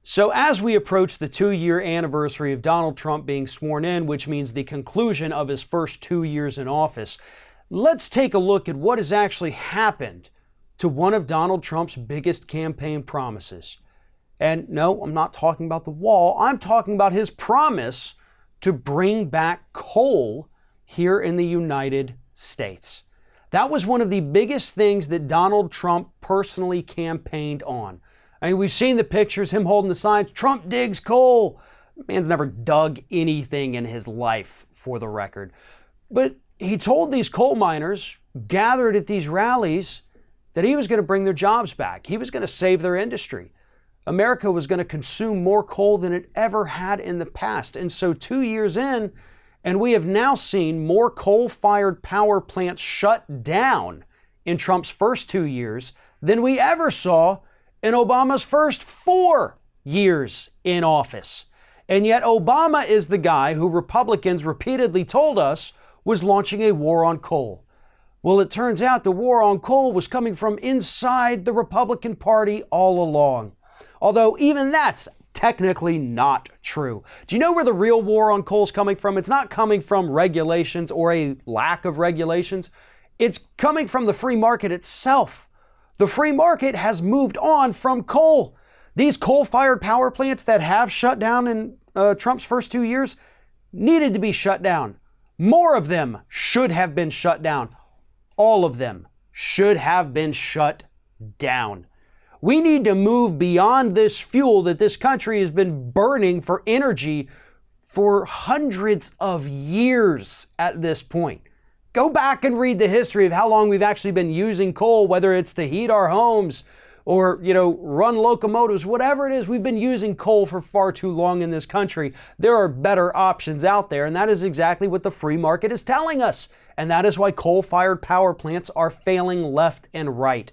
So as we approach the 2-year anniversary of Donald Trump being sworn in, which means the conclusion of his first 2 years in office, let's take a look at what has actually happened to one of Donald Trump's biggest campaign promises. And no, I'm not talking about the wall. I'm talking about his promise to bring back coal here in the United States. That was one of the biggest things that Donald Trump personally campaigned on. I mean, we've seen the pictures, him holding the signs, Trump digs coal. Man's never dug anything in his life, for the record. But he told these coal miners gathered at these rallies that he was going to bring their jobs back. He was going to save their industry. America was going to consume more coal than it ever had in the past. And so 2 years in, and we have now seen more coal-fired power plants shut down in Trump's first 2 years than we ever saw in Obama's first 4 years in office. And yet Obama is the guy who Republicans repeatedly told us was launching a war on coal. Well, it turns out the war on coal was coming from inside the Republican Party all along. Although even that's technically not true. Do you know where the real war on coal is coming from? It's not coming from regulations or a lack of regulations. It's coming from the free market itself. The free market has moved on from coal. These coal-fired power plants that have shut down in Trump's first 2 years needed to be shut down. More of them should have been shut down. All of them should have been shut down. We need to move beyond this fuel that this country has been burning for energy for hundreds of years at this point. Go back and read the history of how long we've actually been using coal, whether it's to heat our homes or, run locomotives, whatever it is. We've been using coal for far too long in this country. There are better options out there, and that is exactly what the free market is telling us. And that is why coal-fired power plants are failing left and right.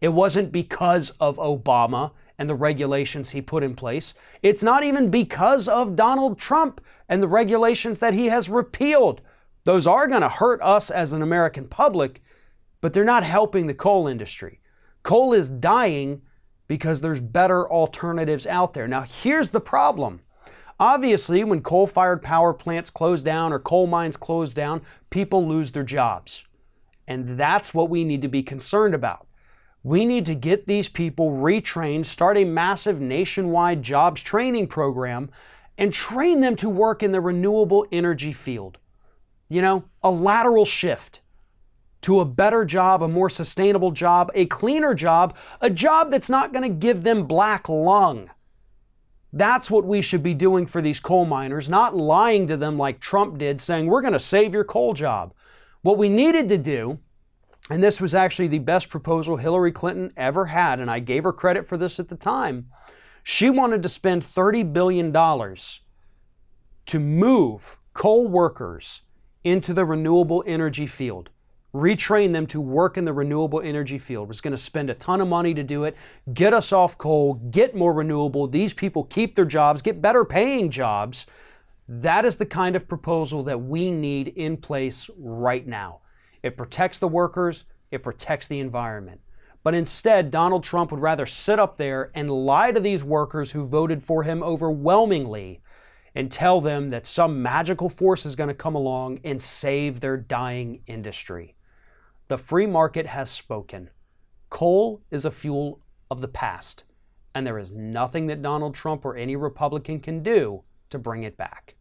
It wasn't because of Obama and the regulations he put in place. It's not even because of Donald Trump and the regulations that he has repealed. Those are going to hurt us as an American public, but they're not helping the coal industry. Coal is dying because there's better alternatives out there. Now, here's the problem. Obviously, when coal-fired power plants close down or coal mines close down, people lose their jobs. And that's what we need to be concerned about. We need to get these people retrained, start a massive nationwide jobs training program, and train them to work in the renewable energy field. A lateral shift to a better job, a more sustainable job, a cleaner job, a job that's not going to give them black lung. That's what we should be doing for these coal miners, not lying to them like Trump did, saying, we're going to save your coal job. What we needed to do, and this was actually the best proposal Hillary Clinton ever had, and I gave her credit for this at the time, she wanted to spend $30 billion to move coal workers into the renewable energy field, retrain them to work in the renewable energy field. Was going to spend a ton of money to do it, get us off coal, get more renewable. These people keep their jobs, get better paying jobs. That is the kind of proposal that we need in place right now. It protects the workers, it protects the environment. But instead, Donald Trump would rather sit up there and lie to these workers who voted for him overwhelmingly and tell them that some magical force is going to come along and save their dying industry. The free market has spoken. Coal is a fuel of the past, and there is nothing that Donald Trump or any Republican can do to bring it back.